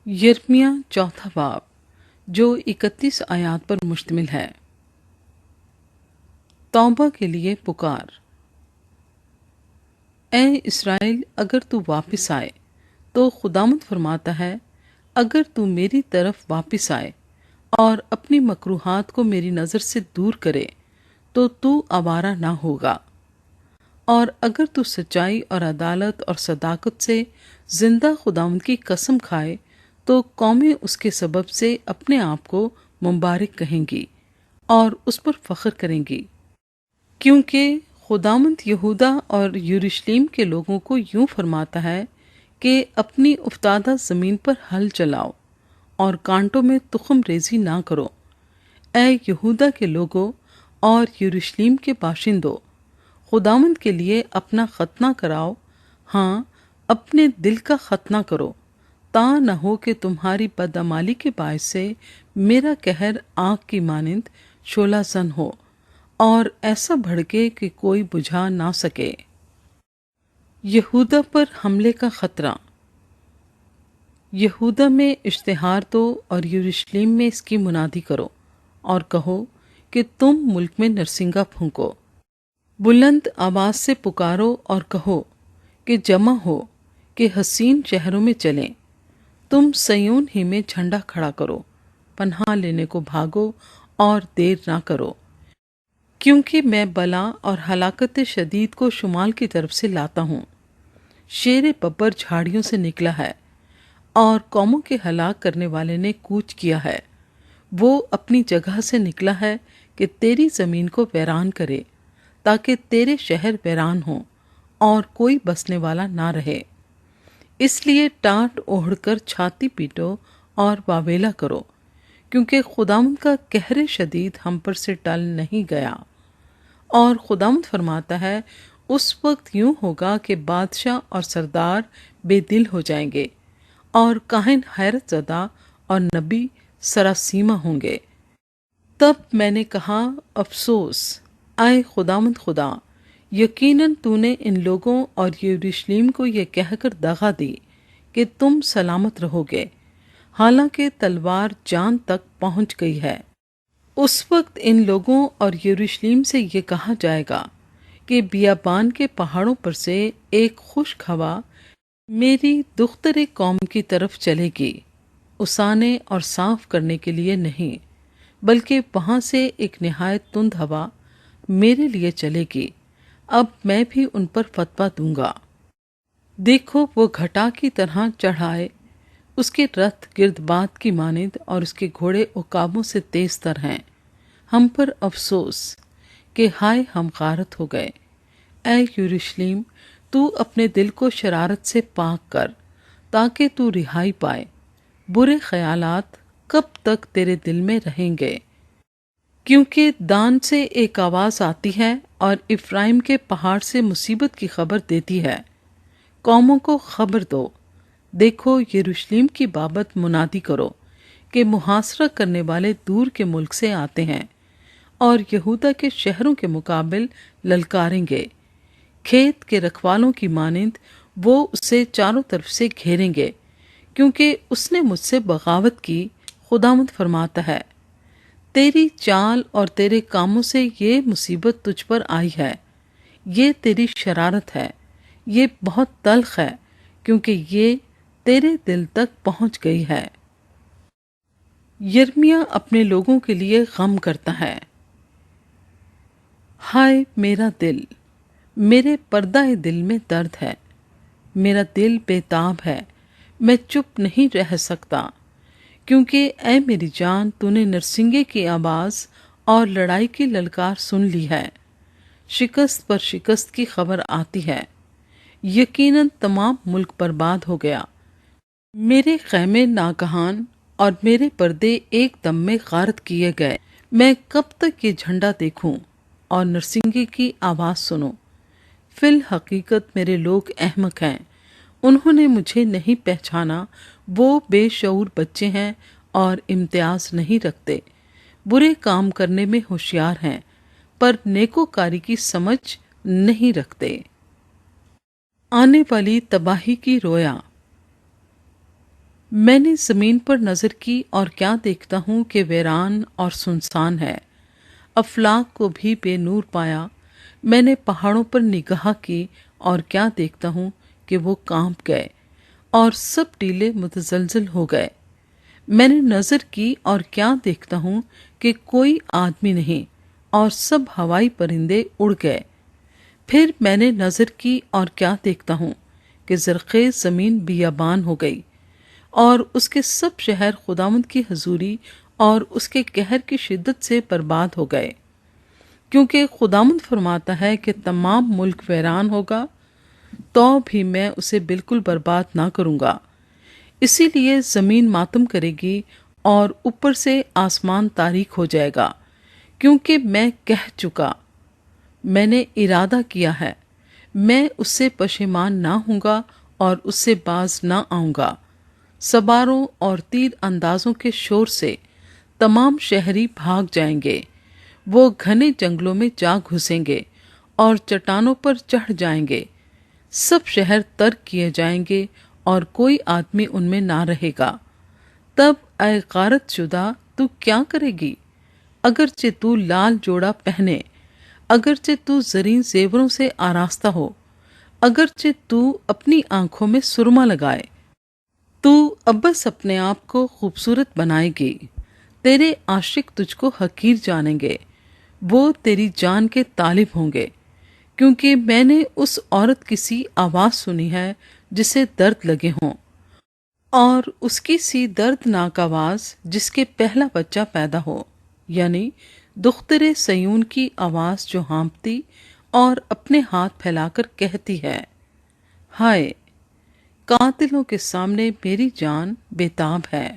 यिर्मयाह चौथा बाब जो 31 आयात पर मुश्तमिल है। तौबा के लिए पुकार। ए इसराइल, अगर तू वापस आए तो खुदावंद फरमाता है, अगर तू मेरी तरफ वापस आए और अपनी मकरूहात को मेरी नज़र से दूर करे तो तू आवारा ना होगा। और अगर तू सच्चाई और अदालत और सदाकत से जिंदा खुदावंद की कसम खाए तो कौमें उसके सबब से अपने आप को मुबारक कहेंगी और उस पर फख्र करेंगी, क्योंकि खुदावंद यहूदा और यरूशलेम के लोगों को यूं फरमाता है कि अपनी उफ्तादा ज़मीन पर हल चलाओ और कांटों में तुखम रेजी ना करो। ए यहूदा के लोगों और यरूशलेम के बाशिंदों, खुदावंद के लिए अपना खतना कराओ, हाँ, अपने दिल का खतना करो, ता न हो कि तुम्हारी बदअमाली के बायस से मेरा कहर आग की मानिंद शोला सन हो और ऐसा भड़के कि कोई बुझा ना सके। यहूदा पर हमले का खतरा। यहूदा में इश्तिहार दो और यरूशलेम में इसकी मुनादी करो और कहो कि तुम मुल्क में नरसिंगा फूंको। बुलंद आवाज से पुकारो और कहो कि जमा हो, कि हसीन शहरों में चलें। तुम सयोन ही में झंडा खड़ा करो, पनाह लेने को भागो और देर ना करो, क्योंकि मैं बला और हलाकत शदीद को शुमाल की तरफ से लाता हूँ। शेर बब्बर झाड़ियों से निकला है और कौमों के हलाक करने वाले ने कूच किया है। वो अपनी जगह से निकला है कि तेरी ज़मीन को वैरान करे, ताकि तेरे शहर वैरान हों और कोई बसने वाला ना रहे। इसलिए टाट ओढ़कर छाती पीटो और वावेला करो, क्योंकि खुदावंद का कहर शदीद हम पर से टल नहीं गया। और खुदावंद फरमाता है, उस वक्त यूं होगा कि बादशाह और सरदार बेदिल हो जाएंगे और काहिन हैरत ज़दा और नबी सरासीमा होंगे। तब मैंने कहा, अफसोस, आए खुदावंद खुदा, यकीनन तूने इन लोगों और यरूशलेम को ये कहकर दगा दी कि तुम सलामत रहोगे, हालांकि तलवार जान तक पहुंच गई है। उस वक्त इन लोगों और यरूशलेम से ये कहा जाएगा कि बियाबान के पहाड़ों पर से एक खुश्क हवा मेरी दुख्तरे कौम की तरफ चलेगी, उसाने और साफ करने के लिए नहीं, बल्कि वहां से एक निहायत तुंद हवा मेरे लिए चलेगी। अब मैं भी उन पर फतवा दूंगा। देखो, वो घटा की तरह चढ़ाए, उसके रथ गिरदबाद की मानिंद और उसके घोड़े उकाबों से तेज तर हैं। हम पर अफसोस कि हाय, हम गारत हो गए। ऐ यरूशलेम, तू अपने दिल को शरारत से पाक कर, ताकि तू रिहाई पाए। बुरे ख्यालात कब तक तेरे दिल में रहेंगे? क्योंकि दान से एक आवाज आती है और इफ्राइम के पहाड़ से मुसीबत की खबर देती है। कौमों को खबर दो, देखो, यरूशलेम की बाबत मुनादी करो कि मुहासरा करने वाले दूर के मुल्क से आते हैं और यहूदा के शहरों के मुकाबिल ललकारेंगे। खेत के रखवालों की मानिंद वो उसे चारों तरफ से घेरेंगे, क्योंकि उसने मुझसे बगावत की। खुदावंद फरमाता है, तेरी चाल और तेरे कामों से ये मुसीबत तुझ पर आई है। ये तेरी शरारत है, ये बहुत तल्ख है, क्योंकि ये तेरे दिल तक पहुंच गई है। यिर्मयाह अपने लोगों के लिए गम करता है। हाय मेरा दिल, मेरे पर्दाए दिल में दर्द है, मेरा दिल बेताब है, मैं चुप नहीं रह सकता, क्योंकि ऐ मेरी जान, तूने नरसिंगे की आवाज़ और लड़ाई की ललकार सुन ली है। शिकस्त पर शिकस्त की खबर आती है। यकीनन तमाम मुल्क बर्बाद हो गया। मेरे खैमे नागहान और मेरे पर्दे एक दम में गारत किए गए। मैं कब तक ये झंडा देखूं और नरसिंगे की आवाज़ सुनूं? फिल हकीकत मेरे लोग अहमक हैं, उन्होंने मुझे नहीं पहचाना। वो बेशऊर बच्चे हैं और इम्तियाज नहीं रखते। बुरे काम करने में होशियार हैं, पर नेकोकारी की समझ नहीं रखते। आने वाली तबाही की रोया। میں نے زمین پر نظر کی اور کیا دیکھتا ہوں کہ ویران اور سنسان ہے۔ افلاک کو بھی بے نور پایا۔ میں نے پہاڑوں پر نگاہ کی اور کیا دیکھتا ہوں کہ وہ کانپ گئے اور سب ٹیلے متزلزل ہو گئے۔ میں نے نظر کی اور کیا دیکھتا ہوں کہ کوئی آدمی نہیں اور سب ہوائی پرندے اڑ گئے۔ پھر میں نے نظر کی اور کیا دیکھتا ہوں کہ زرخیز زمین بیابان ہو گئی اور اس کے سب شہر خداوند کی حضوری اور اس کے قہر کی شدت سے برباد ہو گئے، کیونکہ خداوند فرماتا ہے کہ تمام ملک ویران ہوگا، تو بھی میں اسے بالکل برباد نہ کروں گا۔ اسی لیے زمین ماتم کرے گی اور اوپر سے آسمان تاریک ہو جائے گا، کیونکہ میں کہہ چکا، میں نے ارادہ کیا ہے، میں اس سے پشیمان نہ ہوں گا اور اس سے باز نہ آؤں گا۔ سواروں اور تیر اندازوں کے شور سے تمام شہری بھاگ جائیں گے، وہ گھنے جنگلوں میں جا گھسیں گے اور چٹانوں پر چڑھ جائیں گے۔ سب شہر ترک کیے جائیں گے اور کوئی آدمی ان میں نہ رہے گا۔ تب اے غارت شدہ تو کیا کرے گی؟ اگرچہ تو لال جوڑا پہنے، اگرچہ تو زرین زیوروں سے آراستہ ہو، اگرچہ تو اپنی آنکھوں میں سرما لگائے، تو اب بس اپنے آپ کو خوبصورت بنائے گی۔ تیرے عاشق تجھ کو حقیر جانیں گے، وہ تیری جان کے طالب ہوں گے، کیونکہ میں نے اس عورت کی سی آواز سنی ہے جسے درد لگے ہوں، اور اس کی سی دردناک آواز جس کے پہلا بچہ پیدا ہو، یعنی دختر سیون کی آواز جو ہانپتی اور اپنے ہاتھ پھیلا کر کہتی ہے، ہائے! قاتلوں کے سامنے میری جان بے تاب ہے۔